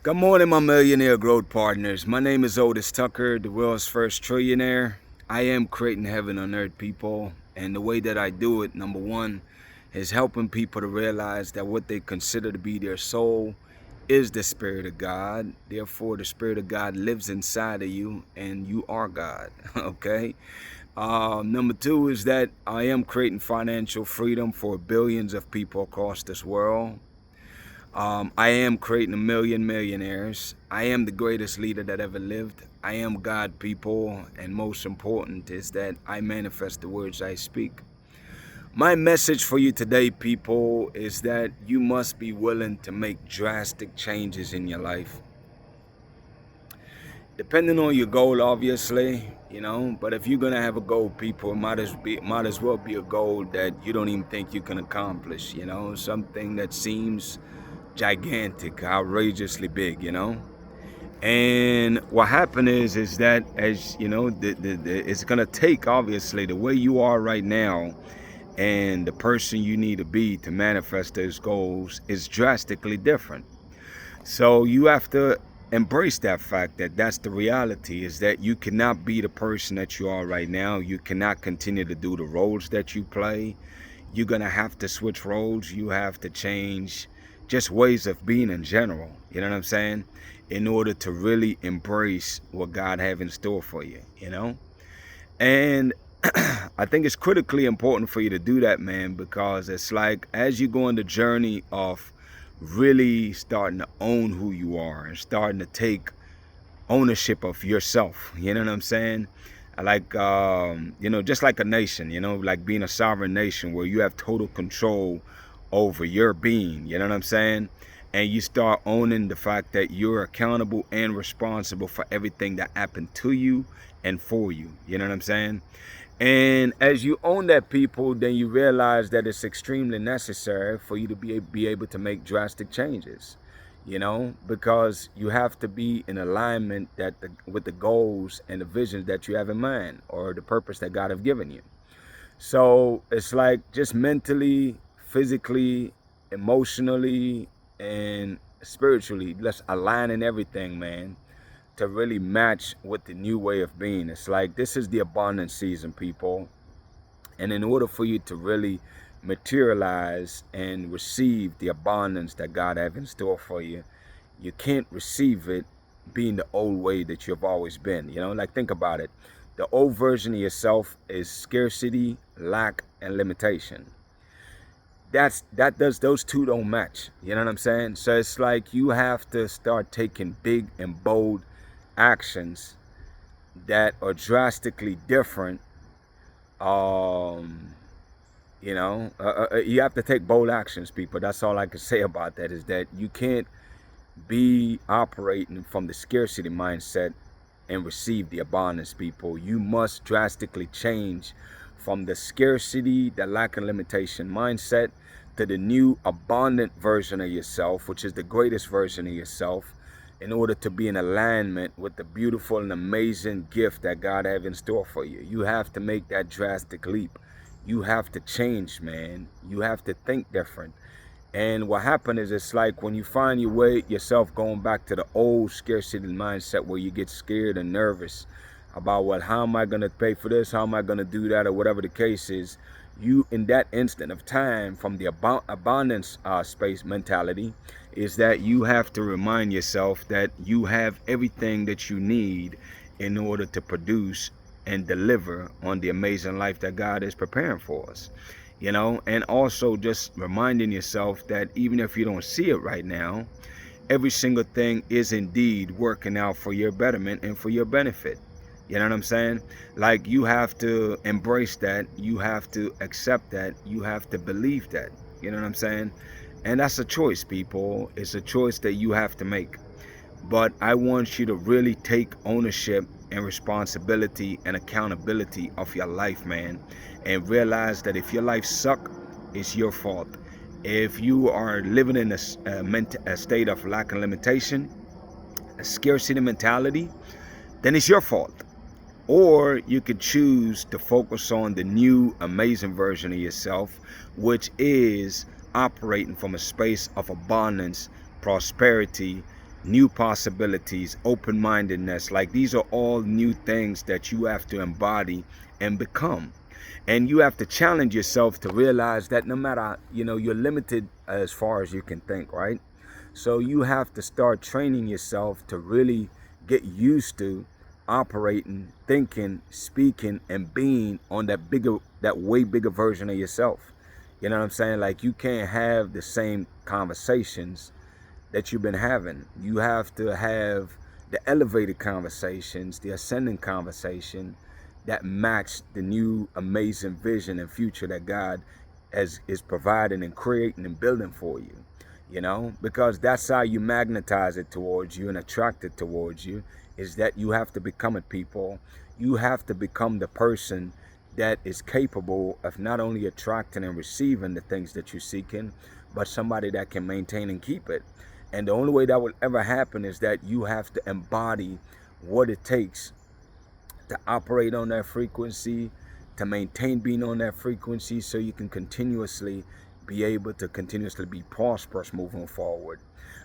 Good morning, my millionaire growth partners. My name is Otis Tucker, the world's first trillionaire. I am creating heaven on earth, people. And the way that I do it, number one, is helping people to realize that what they consider to be their soul is the Spirit of God. Therefore, the Spirit of God lives inside of you, and you are God. Okay? Number two is that I am creating financial freedom for billions of people across this world. I am creating a million millionaires. I am the greatest leader that ever lived. I am God, people, and most important is that I manifest the words I speak. My message for you today, people, is that you must be willing to make drastic changes in your life. Depending on your goal, obviously, but if you're gonna have a goal, people, it might as well be a goal that you don't even think you can accomplish, something that seems gigantic, outrageously big, And what happened is that, as you know, it's gonna take, obviously, the way you are right now and the person you need to be to manifest those goals is drastically different. So you have to embrace that fact that that's the reality, is that you cannot be the person that you are right now. You cannot continue to do the roles that you play. You're gonna have to switch roles. You have to change just ways of being in general, you know what I'm saying, in order to really embrace what God have in store for you, and I think it's critically important for you to do that, man, because it's like, as you go on the journey of really starting to own who you are and starting to take ownership of yourself, you know what I'm saying, like just like a nation, like being a sovereign nation where you have total control over your being, you know what I'm saying, and you start owning the fact that you're accountable and responsible for everything that happened to you and for you, you know what I'm saying. And as you own that, people, then you realize that it's extremely necessary for you to be able to make drastic changes, because you have to be in alignment with the goals and the visions that you have in mind, or the purpose that God have given you. So it's like just mentally, physically, emotionally, and spiritually, let's align in everything, man, to really match with the new way of being. It's like, this is the abundance season, people. And in order for you to really materialize and receive the abundance that God have in store for you, you can't receive it being the old way that you've always been. Like, think about it. The old version of yourself is scarcity, lack, and limitation. Those two don't match. You know what I'm saying? So it's like you have to start taking big and bold actions that are drastically different. You have to take bold actions, people. That's all I can say about that, is that you can't be operating from the scarcity mindset and receive the abundance, people. You must drastically change from the scarcity, the lack and limitation mindset, to the new abundant version of yourself, which is the greatest version of yourself, in order to be in alignment with the beautiful and amazing gift that God have in store for you. You have to make that drastic leap. You have to change, man. You have to think different. And what happened is, it's like when you find yourself going back to the old scarcity mindset, where you get scared and nervous about, how am I going to pay for this? How am I going to do that? Or whatever the case is, you, in that instant of time, from the abundance space mentality, is that you have to remind yourself that you have everything that you need in order to produce and deliver on the amazing life that God is preparing for us. And also just reminding yourself that even if you don't see it right now, every single thing is indeed working out for your betterment and for your benefit. You know what I'm saying? Like, you have to embrace that. You have to accept that. You have to believe that. You know what I'm saying? And that's a choice, people. It's a choice that you have to make. But I want you to really take ownership and responsibility and accountability of your life, man. And realize that if your life sucks, it's your fault. If you are living in a state of lack and limitation, a scarcity mentality, then it's your fault. Or you could choose to focus on the new amazing version of yourself, which is operating from a space of abundance, prosperity, new possibilities, open-mindedness. Like, these are all new things that you have to embody and become. And you have to challenge yourself to realize that no matter, you're limited as far as you can think, right? So you have to start training yourself to really get used to operating, thinking, speaking, and being on that way bigger version of yourself. You know what I'm saying? Like, you can't have the same conversations that you've been having. You have to have the elevated conversations, the ascending conversation that match the new amazing vision and future that God is providing and creating and building for you. Because that's how you magnetize it towards you and attract it towards you, is that you have to become it, people. You have to become the person that is capable of not only attracting and receiving the things that you're seeking, but somebody that can maintain and keep it. And the only way that will ever happen is that you have to embody what it takes to operate on that frequency, to maintain being on that frequency, so you can continuously be able to continuously be prosperous moving forward.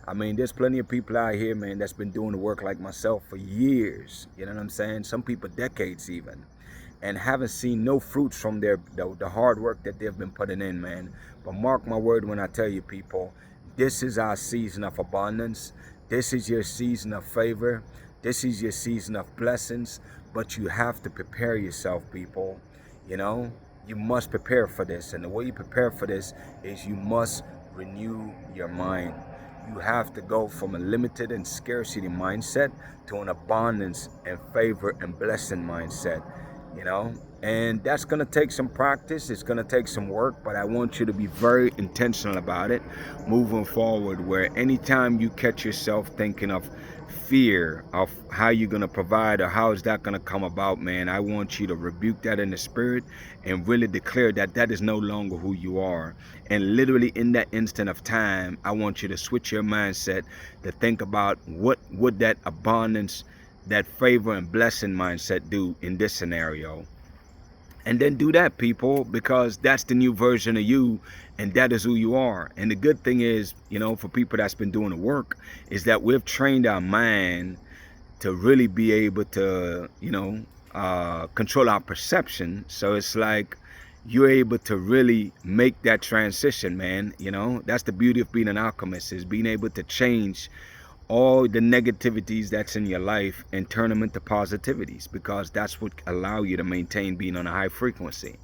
I mean, there's plenty of people out here, man, that's been doing the work like myself for years. You know what I'm saying? Some people decades even, and haven't seen no fruits from the hard work that they've been putting in, man. But mark my word when I tell you, people, this is our season of abundance. This is your season of favor. This is your season of blessings. But you have to prepare yourself, people. You must prepare for this. And the way you prepare for this is you must renew your mind. You have to go from a limited and scarcity mindset to an abundance and favor and blessing mindset. And that's going to take some practice. It's going to take some work, but I want you to be very intentional about it moving forward, where anytime you catch yourself thinking of fear of how you're going to provide or how is that going to come about, man, I want you to rebuke that in the spirit and really declare that that is no longer who you are. And literally in that instant of time, I want you to switch your mindset to think about what would that abundance, that favor and blessing mindset do in this scenario. And then do that, people, because that's the new version of you, and that is who you are. And the good thing is, for people that's been doing the work, is that we've trained our mind to really be able to, control our perception. So it's like you're able to really make that transition, man. That's the beauty of being an alchemist, is being able to change all the negativities that's in your life and turn them into positivities, because that's what allow you to maintain being on a high frequency.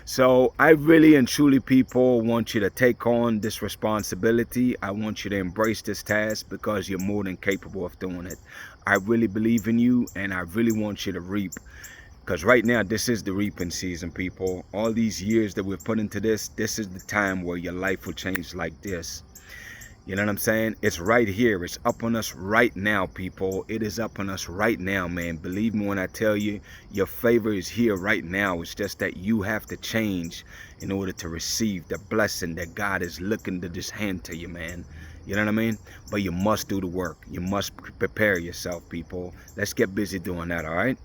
So I really and truly, people, want you to take on this responsibility. I want you to embrace this task, because you're more than capable of doing it. I really believe in you, and I really want you to reap, because right now this is the reaping season, people. All these years that we've put into this is the time where your life will change like this. You know what I'm saying? It's right here. It's up on us right now, people. It is up on us right now, man. Believe me when I tell you, your favor is here right now. It's just that you have to change in order to receive the blessing that God is looking to just hand to you, man. You know what I mean? But you must do the work. You must prepare yourself, people. Let's get busy doing that, all right?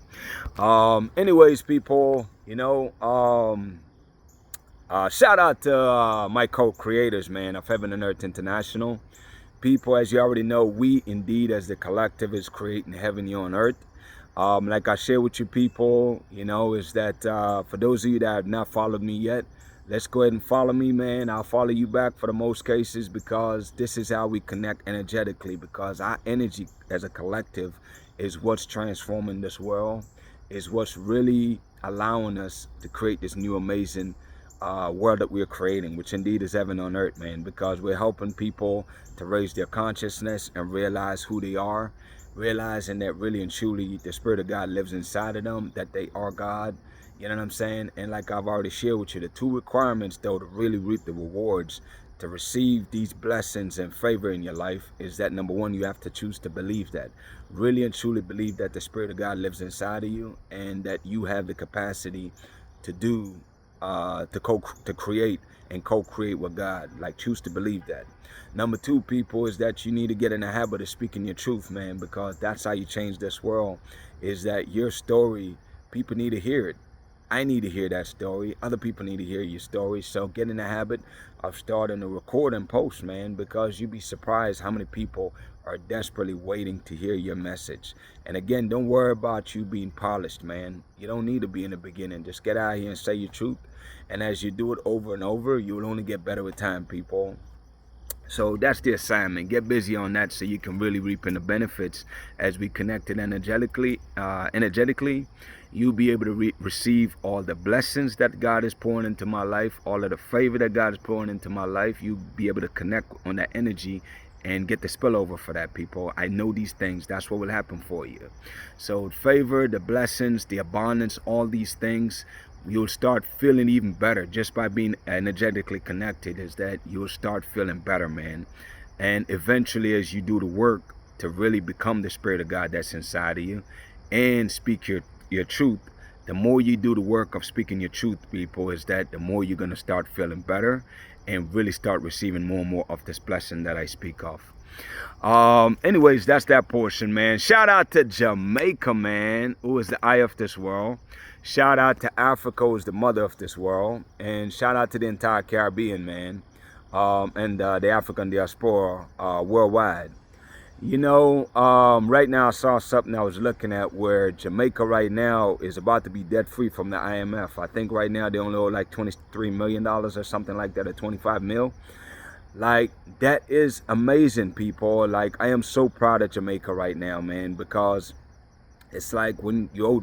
Anyways, people, shout out to my co-creators, man, of Heaven and Earth International. People, as you already know, we indeed as the collective is creating heaven here on earth. Like I share with you, people, is that for those of you that have not followed me yet, let's go ahead and follow me, man. I'll follow you back for the most cases, because this is how we connect energetically, because our energy as a collective is what's transforming this world, is what's really allowing us to create this new amazing world that we're creating, which indeed is heaven on earth, man, because we're helping people to raise their consciousness and realize who they are, realizing that really and truly the Spirit of God lives inside of them, that they are God. You know what I'm saying? And like I've already shared with you, the two requirements, though, to really reap the rewards, to receive these blessings and favor in your life, is that number one, you have to choose to believe that, really and truly believe that the Spirit of God lives inside of you, and that you have the capacity to do to create and co-create with God. Like, choose to believe that. Number two, people, is that you need to get in the habit of speaking your truth, man, because that's how you change this world, is that your story, people need to hear it. I need to hear that story. Other people need to hear your story. So get in the habit of starting to record and post, man, because you'd be surprised how many people are desperately waiting to hear your message. And again, don't worry about you being polished, man. You don't need to be in the beginning. Just get out here and say your truth. And as you do it over and over, you will only get better with time, people. So that's the assignment. Get busy on that so you can really reap in the benefits as we connected energetically. You'll be able to receive all the blessings that God is pouring into my life, all of the favor that God is pouring into my life. You'll be able to connect on that energy and get the spillover for that, people. I know these things. That's what will happen for you. So favor, the blessings, the abundance, all these things, you'll start feeling even better just by being energetically connected. Is that you'll start feeling better, man. And eventually, as you do the work to really become the Spirit of God that's inside of you and speak your truth, the more you do the work of speaking your truth, people, is that the more you're going to start feeling better and really start receiving more and more of this blessing that I speak of. Anyways, that's that portion, man. Shout out to Jamaica, man, who is the eye of this world. Shout out to Africa, who is the mother of this world. And shout out to the entire Caribbean, man, and the African diaspora worldwide. You know, right now I saw something I was looking at where Jamaica right now is about to be debt free from the IMF. I think right now they only owe like $23 million or something like that, or 25 mil. Like, that is amazing, people. Like, I am so proud of Jamaica right now, man, because it's like when you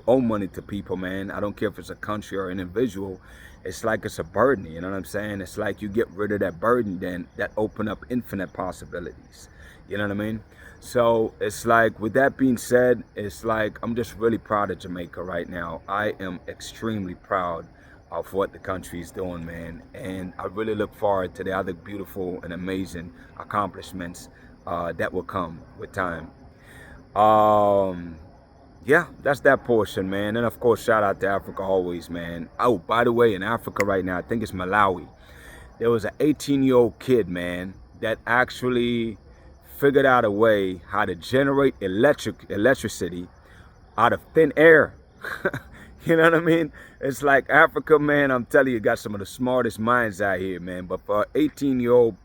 owe money to people, man, I don't care if it's a country or an individual, it's like it's a burden, you know what I'm saying? It's like you get rid of that burden, then that open up infinite possibilities. You know what I mean? So it's like, with that being said, it's like I'm just really proud of Jamaica right now. I am extremely proud of what the country is doing, man. And I really look forward to the other beautiful and amazing accomplishments that will come with time. Yeah, that's that portion, man. And of course, shout out to Africa always, man. Oh, by the way, in Africa right now, I think it's Malawi, there was an 18-year-old kid, man, that actually figured out a way how to generate electricity out of thin air. You know what I mean? It's like Africa, man, I'm telling you, got some of the smartest minds out here, man. But for an 18-year-old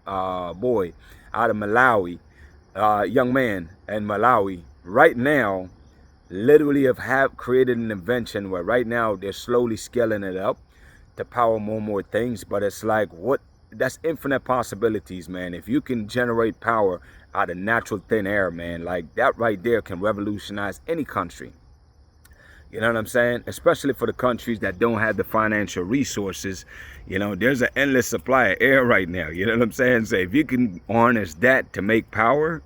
boy out of Malawi, young man in Malawi, right now, literally have created an invention where right now they're slowly scaling it up to power more and more things. But it's like, that's infinite possibilities, man. If you can generate power out of natural thin air, man, like that right there can revolutionize any country. You know what I'm saying? Especially for the countries that don't have the financial resources. You know, there's an endless supply of air right now. You know what I'm saying? So if you can harness that to make power,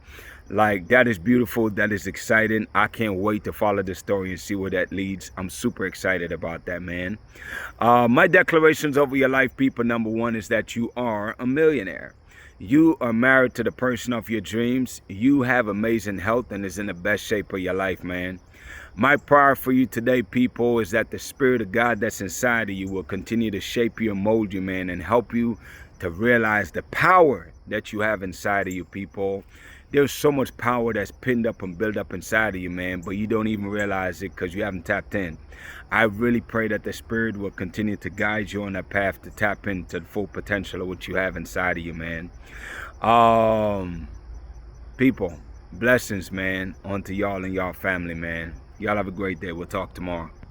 like, that is beautiful. That is exciting. I can't wait to follow this story and see where that leads. I'm super excited about that, man. My declarations over your life, people, number one is that you are a millionaire. You are married to the person of your dreams. You have amazing health and is in the best shape of your life, man. My prayer for you today, people, is that the Spirit of God that's inside of you will continue to shape you and mold you, man, and help you to realize the power that you have inside of you, people. There's so much power that's pinned up and built up inside of you, man, but you don't even realize it because you haven't tapped in. I really pray that the Spirit will continue to guide you on that path to tap into the full potential of what you have inside of you, man. People, blessings, man, onto y'all and y'all family, man. Y'all have a great day. We'll talk tomorrow.